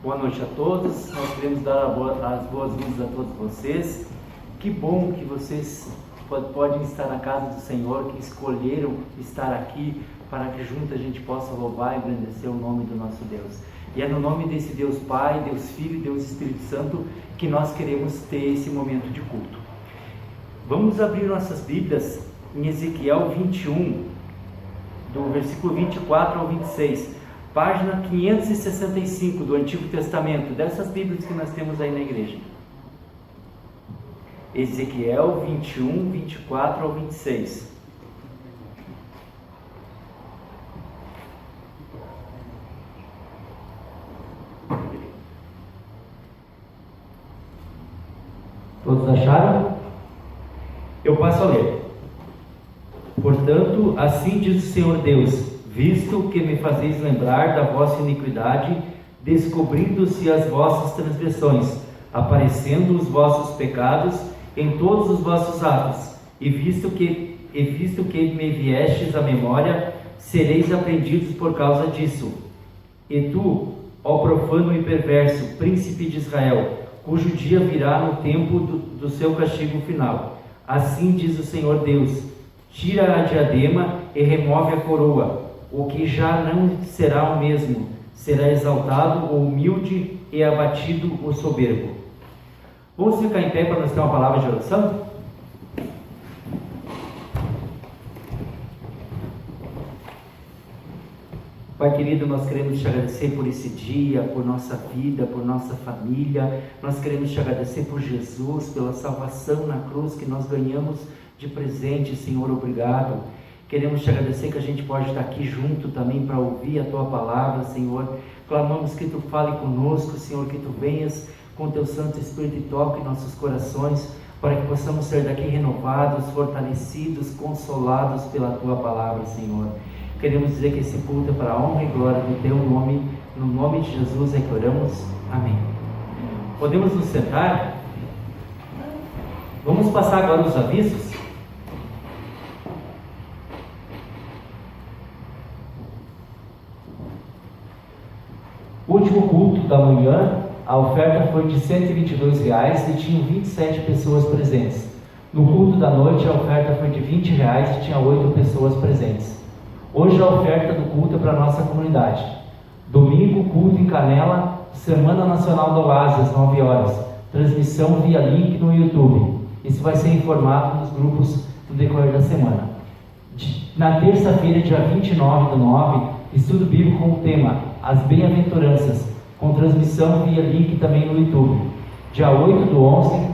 Boa noite a todos. Nós queremos dar as boas-vindas a todos vocês. Que bom que vocês podem estar na casa do Senhor, que escolheram estar aqui para que juntos a gente possa louvar e engrandecer o nome do nosso Deus. E é no nome desse Deus Pai, Deus Filho e Deus Espírito Santo que nós queremos ter esse momento de culto. Vamos abrir nossas Bíblias em Ezequiel 21, do versículo 24 ao 26. Página 565 do Antigo Testamento, dessas Bíblias que nós temos aí na igreja. Ezequiel 21, 24 ao 26. Todos acharam? Eu passo a ler. Portanto, assim diz o Senhor Deus: visto que me fazeis lembrar da vossa iniquidade, descobrindo-se as vossas transgressões, aparecendo os vossos pecados em todos os vossos atos, e visto que me viestes à memória, sereis apreendidos por causa disso. E tu, ó profano e perverso, príncipe de Israel, cujo dia virá no tempo do seu castigo final, assim diz o Senhor Deus: tira a diadema e remove a coroa. O que já não será o mesmo, será exaltado o humilde e abatido o soberbo. Vamos ficar em pé para nós ter uma palavra de oração? Pai querido, nós queremos te agradecer por esse dia, por nossa vida, por nossa família. Nós queremos te agradecer por Jesus, pela salvação na cruz que nós ganhamos de presente. Senhor, obrigado. Queremos te agradecer que a gente pode estar aqui junto também para ouvir a Tua palavra, Senhor. Clamamos que Tu fale conosco, Senhor, que Tu venhas com Teu Santo Espírito e toque nossos corações, para que possamos sair daqui renovados, fortalecidos, consolados pela Tua palavra, Senhor. Queremos dizer que esse culto é para a honra e glória do Teu nome. No nome de Jesus é que oramos. Amém. Podemos nos sentar? Vamos passar agora os avisos. O último culto da manhã, a oferta foi de R$ 122 e tinham 27 pessoas presentes. No culto da noite, a oferta foi de R$ 20 e tinha 8 pessoas presentes. Hoje a oferta do culto é para a nossa comunidade. Domingo, culto em Canela, Semana Nacional do Oásis, às 9 horas. Transmissão via link no YouTube. Isso vai ser informado nos grupos no decorrer da semana. Na terça-feira, dia 29/9, estudo bíblico com o tema As Bem-aventuranças, com transmissão via link também no YouTube. Dia 8/11,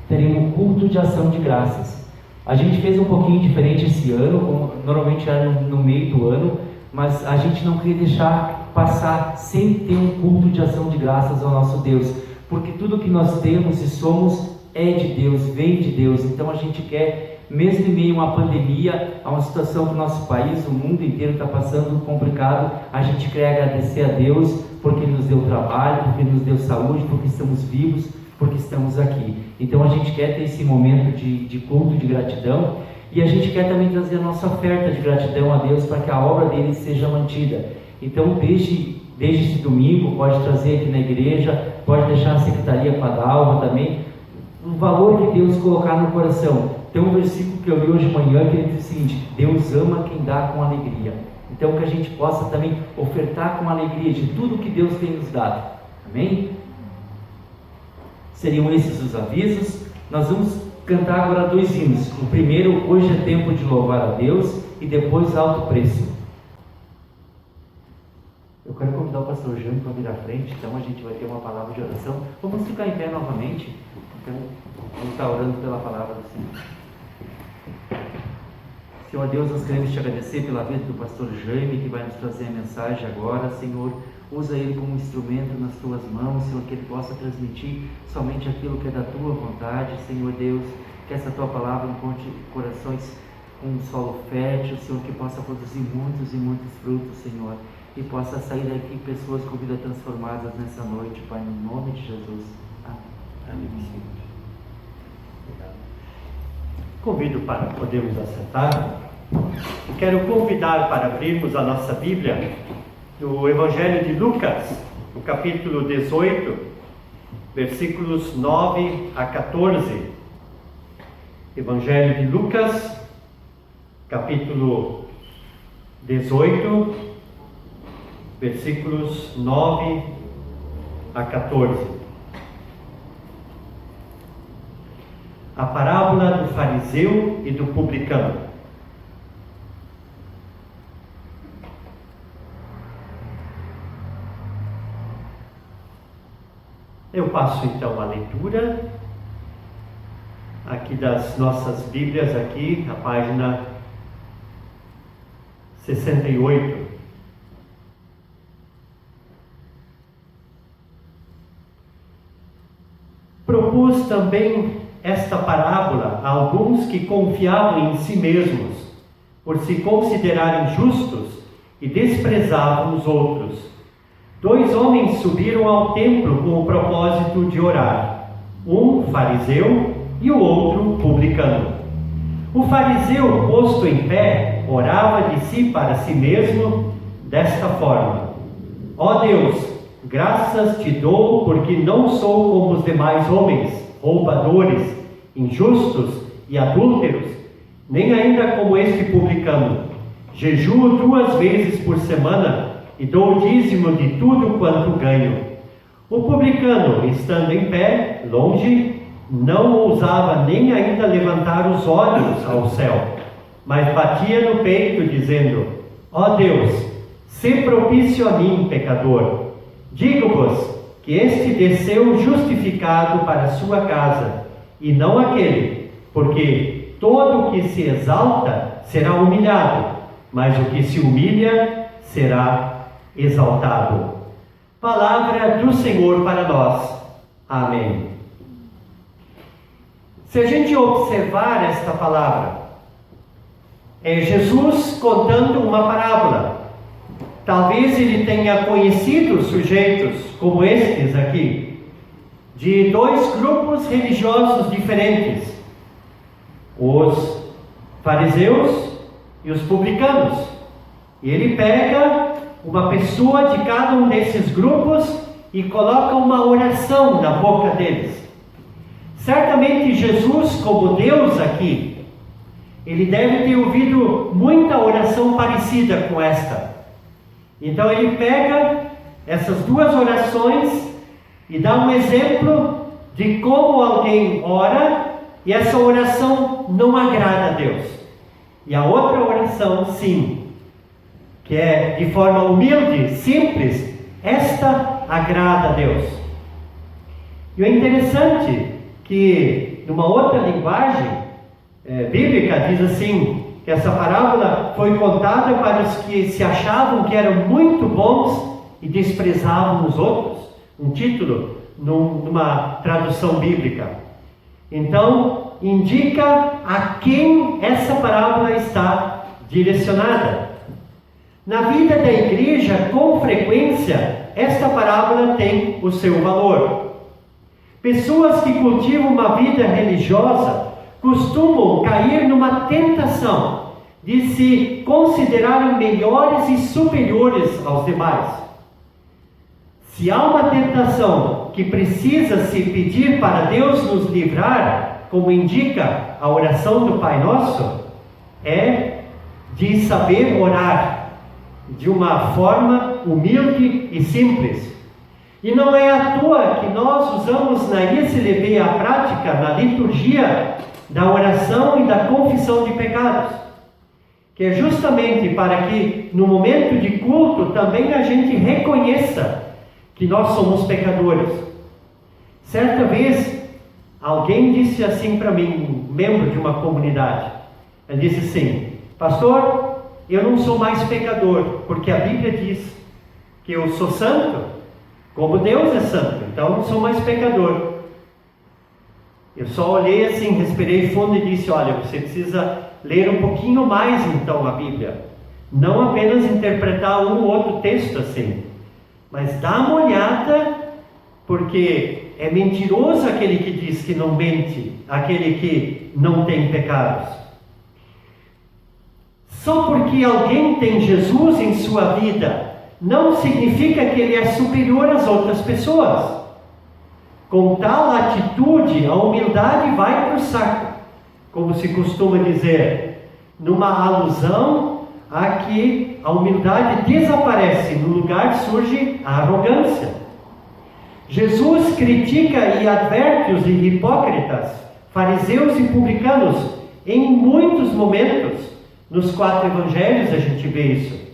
teremos um culto de ação de graças. A gente fez um pouquinho diferente esse ano, como normalmente era no meio do ano, mas a gente não queria deixar passar sem ter um culto de ação de graças ao nosso Deus, porque tudo que nós temos e somos é de Deus, vem de Deus. Então a gente quer, mesmo em meio a uma pandemia, a uma situação que o nosso país, o mundo inteiro está passando complicado, a gente quer agradecer a Deus porque Ele nos deu trabalho, porque Ele nos deu saúde, porque estamos vivos, porque estamos aqui. Então a gente quer ter esse momento de culto, de gratidão, e a gente quer também trazer a nossa oferta de gratidão a Deus para que a obra dele seja mantida. Então desde esse domingo, pode trazer aqui na igreja, pode deixar na secretaria com a Dalva também, o valor que Deus colocar no coração. Tem um versículo que eu li hoje de manhã que ele diz o seguinte: Deus ama quem dá com alegria. Então que a gente possa também ofertar com alegria de tudo que Deus tem nos dado. Amém? Seriam esses os avisos. Nós vamos cantar agora 2 hinos. O primeiro, Hoje é Tempo de Louvar a Deus, e depois Alto Preço. Eu quero convidar o pastor Jânio para vir à frente, então a gente vai ter uma palavra de oração. Vamos ficar em pé novamente. Então, vamos estar orando pela palavra do Senhor. Senhor Deus, nós queremos te agradecer pela vida do pastor Jaime, que vai nos trazer a mensagem agora. Senhor, usa ele como instrumento nas tuas mãos, Senhor, que ele possa transmitir somente aquilo que é da tua vontade. Senhor Deus, que essa tua palavra encontre corações com um solo fértil, Senhor, que possa produzir muitos e muitos frutos, Senhor, e possa sair daqui pessoas com vida transformadas nessa noite, Pai, no nome de Jesus. Amém. Amém. Convido para podermos assentar. Quero convidar para abrirmos a nossa Bíblia do Evangelho de Lucas, no capítulo 18, versículos 9 a 14. Evangelho de Lucas, capítulo 18, versículos 9 a 14. A parábola do fariseu e do publicano. Eu passo então a leitura aqui das nossas Bíblias, aqui, a página 68. Propus também esta parábola a alguns que confiavam em si mesmos, por se considerarem justos e desprezavam os outros. 2 homens subiram ao templo com o propósito de orar, um fariseu e o outro publicano. O fariseu, posto em pé, orava de si para si mesmo desta forma: Ó Deus, graças te dou porque não sou como os demais homens, roubadores, injustos e adúlteros, nem ainda como este publicano. Jejuo 2 vezes por semana e dou o dízimo de tudo quanto ganho. O publicano, estando em pé, longe, não ousava nem ainda levantar os olhos ao céu, mas batia no peito, dizendo: Ó Deus, sê propício a mim, pecador. Digo-vos que este desceu justificado para a sua casa, e não aquele, porque todo o que se exalta será humilhado, mas o que se humilha será exaltado. Palavra do Senhor para nós. Amém. Se a gente observar esta palavra, é Jesus contando uma parábola. Talvez ele tenha conhecido sujeitos como estes aqui, de 2 grupos religiosos diferentes: os fariseus e os publicanos. E ele pega uma pessoa de cada um desses grupos e coloca uma oração na boca deles. Certamente Jesus, como Deus aqui, ele deve ter ouvido muita oração parecida com esta. Então ele pega essas 2 orações e dá um exemplo de como alguém ora e essa oração não agrada a Deus. E a outra oração, sim, que é de forma humilde, simples, esta agrada a Deus. E o interessante que numa outra linguagem bíblica diz assim, que essa parábola foi contada para os que se achavam que eram muito bons e desprezavam os outros. Um título numa tradução bíblica. Então, indica a quem essa parábola está direcionada. Na vida da igreja, com frequência, esta parábola tem o seu valor. Pessoas que cultivam uma vida religiosa costumam cair numa tentação de se considerarem melhores e superiores aos demais. Se há uma tentação que precisa se pedir para Deus nos livrar, como indica a oração do Pai Nosso, é de saber orar de uma forma humilde e simples. E não é à toa que nós usamos na ISLB a prática, na liturgia da oração e da confissão de pecados, que é justamente para que no momento de culto também a gente reconheça que nós somos pecadores. Certa vez alguém disse assim para mim, membro de uma comunidade, ele disse assim: pastor, eu não sou mais pecador, porque a Bíblia diz que eu sou santo, como Deus é santo, então eu não sou mais pecador. Eu só olhei assim, respirei fundo e disse: olha, você precisa ler um pouquinho mais então a Bíblia, não apenas interpretar um ou outro texto assim, mas dá uma olhada, porque é mentiroso aquele que diz que não mente, aquele que não tem pecados. Só porque alguém tem Jesus em sua vida, não significa que ele é superior às outras pessoas. Com tal atitude, a humildade vai para o saco, como se costuma dizer, numa alusão a que a humildade desaparece, no lugar surge a arrogância. Jesus critica e adverte os hipócritas, fariseus e publicanos, em muitos momentos. Nos 4 evangelhos a gente vê isso.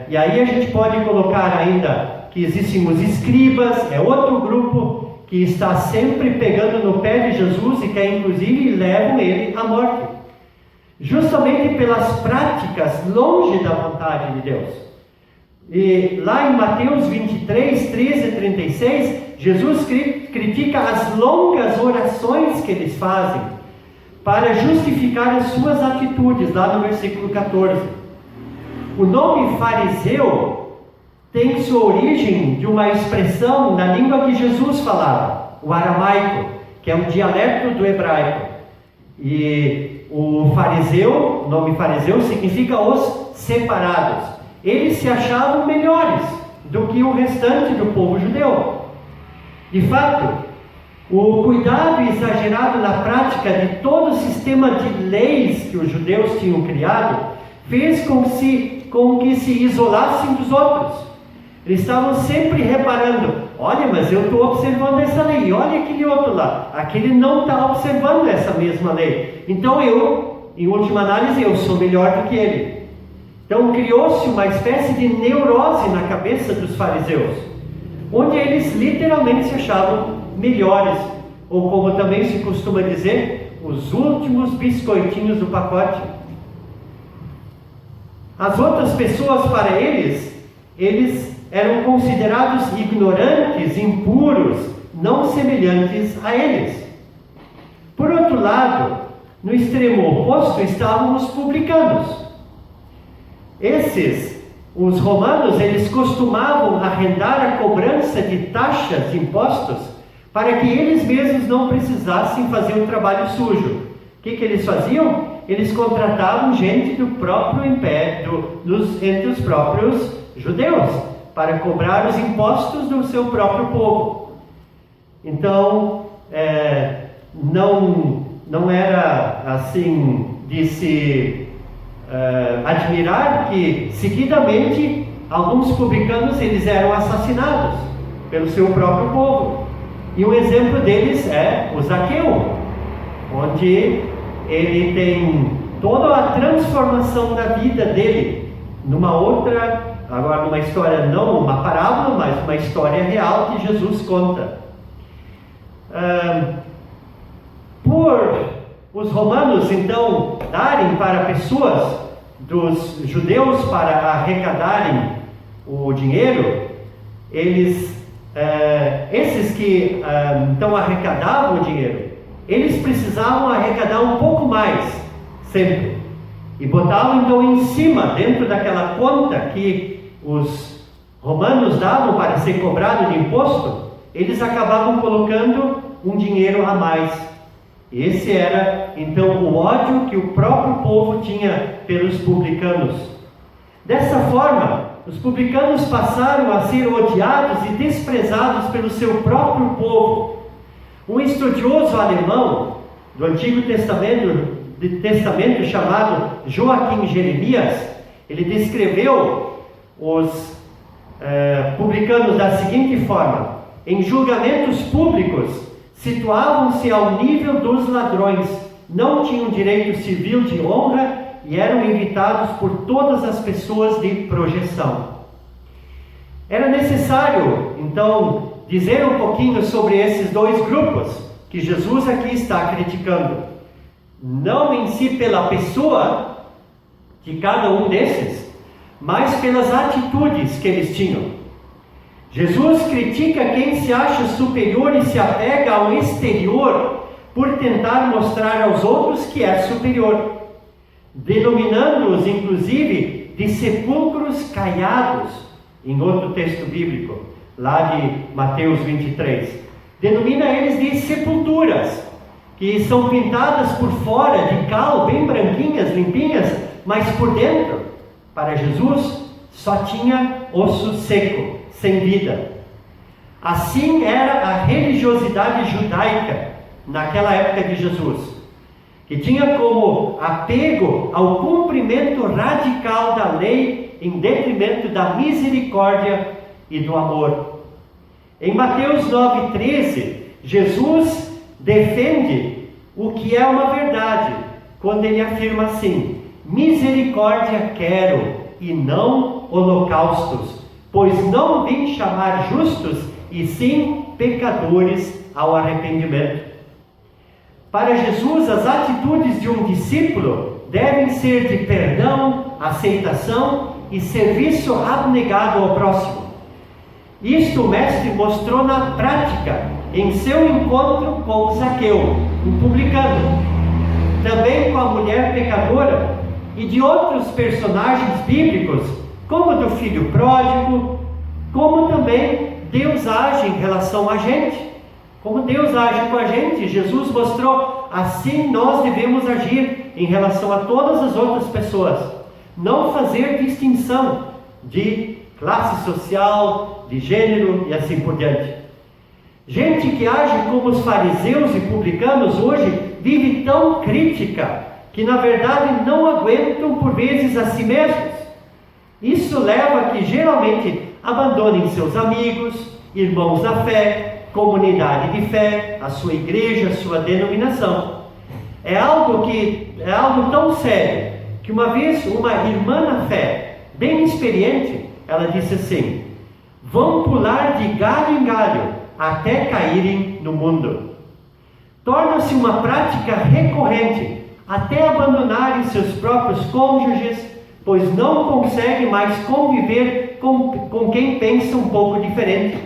E aí a gente pode colocar ainda que existem os escribas, é outro grupo que está sempre pegando no pé de Jesus e que inclusive levam ele à morte, justamente pelas práticas longe da vontade de Deus. E lá em Mateus 23, 13 e 36, Jesus critica as longas orações que eles fazem para justificar as suas atitudes, lá no versículo 14. O nome fariseu tem sua origem de uma expressão na língua que Jesus falava, o aramaico, que é um dialeto do hebraico. E o fariseu, o nome fariseu significa os separados. Eles se achavam melhores do que o restante do povo judeu. De fato, o cuidado exagerado na prática de todo o sistema de leis que os judeus tinham criado fez com que se isolassem dos outros. Eles estavam sempre reparando, olha, mas eu estou observando essa lei, olha aquele outro lá, aquele não está observando essa mesma lei. Então eu, em última análise, eu sou melhor do que ele. Então criou-se uma espécie de neurose na cabeça dos fariseus, onde eles literalmente se achavam melhores, ou como também se costuma dizer, os últimos biscoitinhos do pacote. As outras pessoas, para eles eram considerados ignorantes, impuros, não semelhantes a eles. Por outro lado, no extremo oposto estavam os publicanos. Os romanos, eles costumavam arrendar a cobrança de taxas, de impostos, para que eles mesmos não precisassem fazer um trabalho sujo. O que eles faziam? Eles contratavam gente do próprio império, entre os próprios judeus, para cobrar os impostos do seu próprio povo. Então, não era assim de se admirar que seguidamente alguns publicanos eles eram assassinados pelo seu próprio povo. E um exemplo deles é o Zaqueu, onde ele tem toda a transformação da vida dele numa outra, agora numa história, não uma parábola, mas uma história real que Jesus conta. Por os romanos então darem para pessoas dos judeus para arrecadarem o dinheiro, esses que então arrecadavam o dinheiro, eles precisavam arrecadar um pouco mais sempre, e botavam então em cima, dentro daquela conta que os romanos davam para ser cobrado de imposto, eles acabavam colocando um dinheiro a mais. Esse era então o ódio que o próprio povo tinha pelos publicanos. Dessa forma, os publicanos passaram a ser odiados e desprezados pelo seu próprio povo. Um estudioso alemão do Antigo Testamento chamado Joaquim Jeremias, ele descreveu os publicanos da seguinte forma: em julgamentos públicos, situavam-se ao nível dos ladrões, não tinham direito civil de honra e eram evitados por todas as pessoas de projeção. Era necessário, então, dizer um pouquinho sobre esses dois grupos que Jesus aqui está criticando. Não em si pela pessoa de cada um desses, mas pelas atitudes que eles tinham. Jesus critica quem se acha superior e se apega ao exterior por tentar mostrar aos outros que é superior, denominando-os inclusive de sepulcros caiados, em outro texto bíblico, lá de Mateus 23. Denomina eles de sepulturas, que são pintadas por fora de cal, bem branquinhas, limpinhas, mas por dentro, para Jesus, só tinha osso seco, sem vida. Assim era a religiosidade judaica naquela época de Jesus, que tinha como apego ao cumprimento radical da lei em detrimento da misericórdia e do amor. Em Mateus 9,13, Jesus defende o que é uma verdade, quando ele afirma assim: misericórdia quero e não holocaustos, pois não vim chamar justos, e sim pecadores ao arrependimento. Para Jesus, as atitudes de um discípulo devem ser de perdão, aceitação e serviço abnegado ao próximo. Isto o Mestre mostrou na prática, em seu encontro com Zaqueu, um publicano, também com a mulher pecadora e de outros personagens bíblicos, como do filho pródigo, como também Deus age em relação a gente. Como Deus age com a gente, Jesus mostrou, assim nós devemos agir em relação a todas as outras pessoas. Não fazer distinção de classe social, de gênero e assim por diante. Gente que age como os fariseus e publicanos hoje vive tão crítica que na verdade não aguentam por vezes a si mesmos. Isso leva a que geralmente abandonem seus amigos, irmãos da fé, comunidade de fé, a sua igreja, a sua denominação. É algo tão sério que uma vez uma irmã na fé, bem experiente, ela disse assim: vão pular de galho em galho até caírem no mundo. Torna-se uma prática recorrente até abandonarem seus próprios cônjuges, pois não conseguem mais conviver com quem pensa um pouco diferente.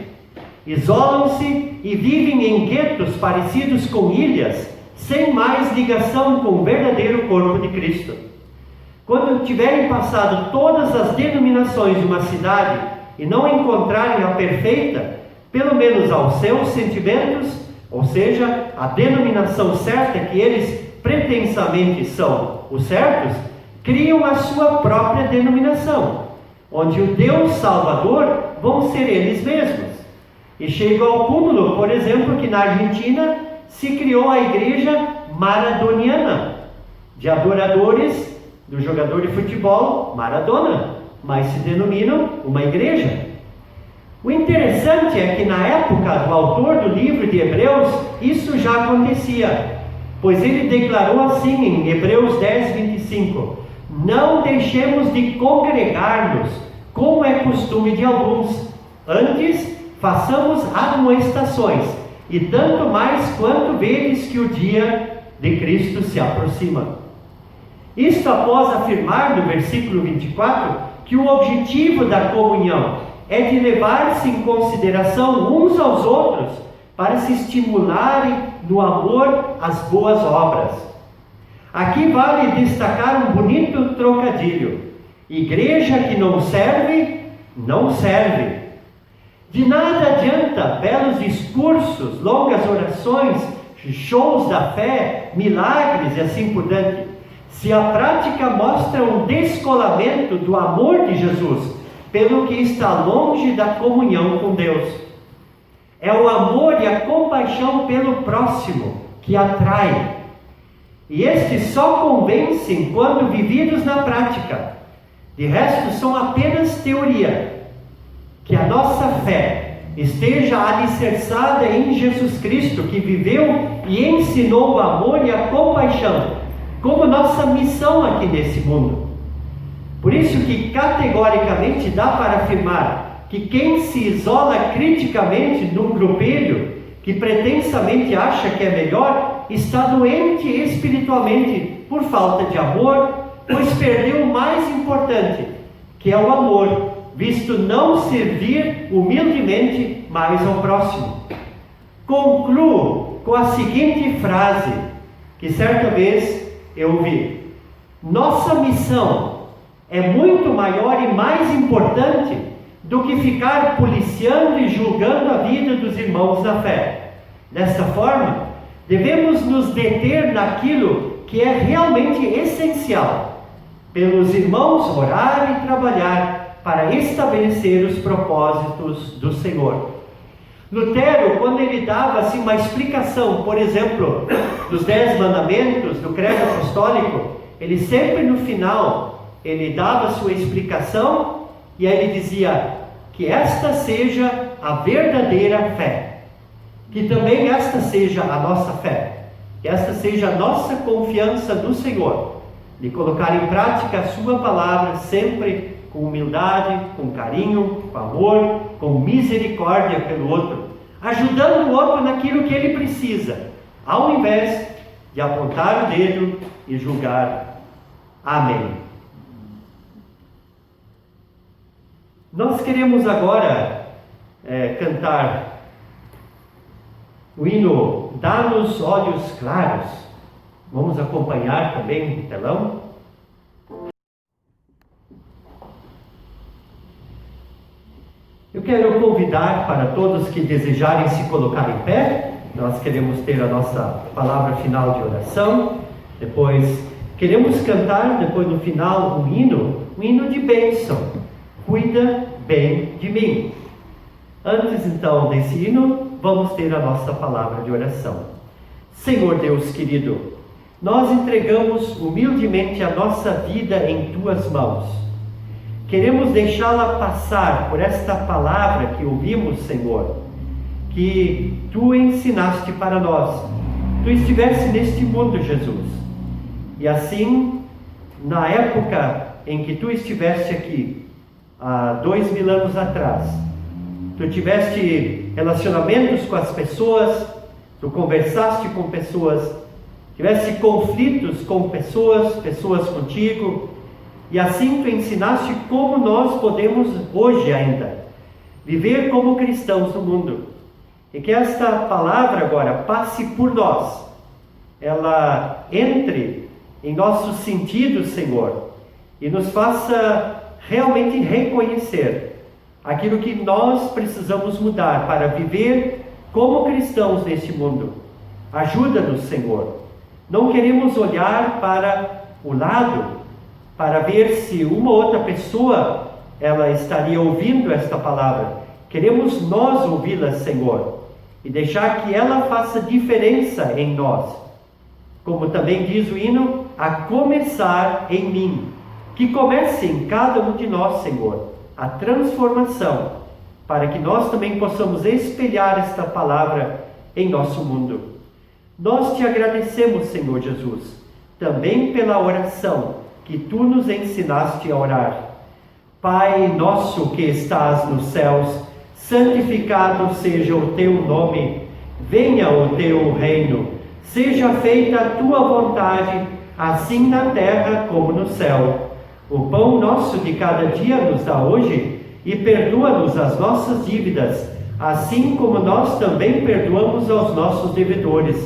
Isolam-se e vivem em guetos parecidos com ilhas, sem mais ligação com o verdadeiro corpo de Cristo. Quando tiverem passado todas as denominações de uma cidade e não encontrarem a perfeita, pelo menos aos seus sentimentos, ou seja, a denominação certa que eles pretensamente são os certos, criam a sua própria denominação, onde o Deus Salvador vão ser eles mesmos. E chega ao cúmulo, por exemplo, que na Argentina se criou a igreja maradoniana, de adoradores do jogador de futebol Maradona, mas se denominam uma igreja. O interessante é que na época do autor do livro de Hebreus, isso já acontecia, pois ele declarou assim em Hebreus 10:25: não deixemos de congregar-nos, como é costume de alguns, antes façamos admoestações, e tanto mais quanto vedes que o dia de Cristo se aproxima. Isto após afirmar no versículo 24 que o objetivo da comunhão é de levar-se em consideração uns aos outros para se estimularem no amor às boas obras. Aqui vale destacar um bonito trocadilho: igreja que não serve, não serve. De nada adianta belos discursos, longas orações, shows da fé, milagres e assim por diante, se a prática mostra um descolamento do amor de Jesus, pelo que está longe da comunhão com Deus. É o amor e a compaixão pelo próximo que atrai, e estes só convencem quando vividos na prática. De resto, são apenas teoria. Que a nossa fé esteja alicerçada em Jesus Cristo, que viveu e ensinou o amor e a compaixão como nossa missão aqui nesse mundo. Por isso que categoricamente dá para afirmar que quem se isola criticamente num grupelho que pretensamente acha que é melhor, está doente espiritualmente por falta de amor, pois perdeu o mais importante, que é o amor, visto não servir humildemente mais ao próximo. Concluo com a seguinte frase, que certa vez eu ouvi: nossa missão é muito maior e mais importante do que ficar policiando e julgando a vida dos irmãos na fé. Desta forma, devemos nos deter naquilo que é realmente essencial, pelos irmãos orar e trabalhar, para estabelecer os propósitos do Senhor. Lutero, quando ele dava assim, uma explicação, por exemplo, dos 10 mandamentos, do credo apostólico, ele sempre no final, ele dava a sua explicação e aí ele dizia que esta seja a verdadeira fé, que também esta seja a nossa fé, que esta seja a nossa confiança no Senhor, de colocar em prática a sua palavra sempre com humildade, com carinho, com amor, com misericórdia pelo outro, ajudando o outro naquilo que ele precisa, ao invés de apontar o dedo e julgar. Amém. Nós queremos agora cantar o hino Dá-nos Olhos Claros. Vamos acompanhar também no telão. Eu quero convidar para todos que desejarem se colocar em pé. Nós queremos ter a nossa palavra final de oração. Depois queremos cantar, depois no final, um hino de bênção. Cuida bem de mim. Antes então desse hino, vamos ter a nossa palavra de oração. Senhor Deus querido, nós entregamos humildemente a nossa vida em Tuas mãos. Queremos deixá-la passar por esta palavra que ouvimos, Senhor, que Tu ensinaste para nós. Tu estiveste neste mundo, Jesus. E assim, na época em que Tu estiveste aqui, há 2000 anos atrás, Tu tiveste relacionamentos com as pessoas, Tu conversaste com pessoas, tiveste conflitos com pessoas contigo, e assim Tu ensinaste como nós podemos hoje ainda viver como cristãos no mundo. E que esta palavra agora passe por nós, ela entre em nossos sentidos, Senhor, e nos faça realmente reconhecer aquilo que nós precisamos mudar para viver como cristãos neste mundo. Ajuda-nos, Senhor. Não queremos olhar para o lado para ver se uma outra pessoa ela estaria ouvindo esta palavra. Queremos nós ouvi-la, Senhor, e deixar que ela faça diferença em nós. Como também diz o hino, a começar em mim. Que comece em cada um de nós, Senhor, a transformação, para que nós também possamos espelhar esta palavra em nosso mundo. Nós Te agradecemos, Senhor Jesus, também pela oração que Tu nos ensinaste a orar. Pai nosso que estás nos céus, santificado seja o Teu nome, venha o Teu reino, seja feita a Tua vontade, assim na terra como no céu. O pão nosso de cada dia nos dá hoje, e perdoa-nos as nossas dívidas, assim como nós também perdoamos aos nossos devedores.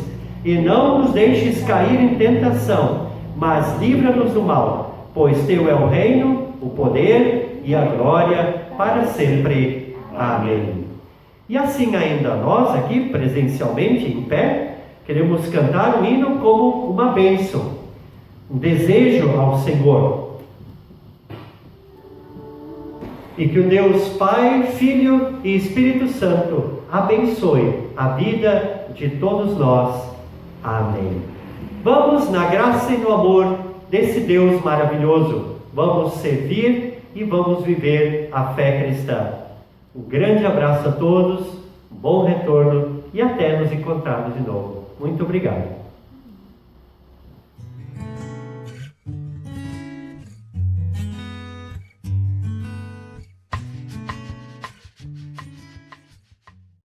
E não nos deixes cair em tentação, mas livra-nos do mal, pois Teu é o reino, o poder e a glória para sempre. Amém. E assim ainda nós aqui, presencialmente, em pé, queremos cantar o hino como uma bênção, um desejo ao Senhor. E que o Deus Pai, Filho e Espírito Santo abençoe a vida de todos nós. Amém. Vamos na graça e no amor desse Deus maravilhoso. Vamos servir e vamos viver a fé cristã. Um grande abraço a todos, um bom retorno e até nos encontrarmos de novo. Muito obrigado.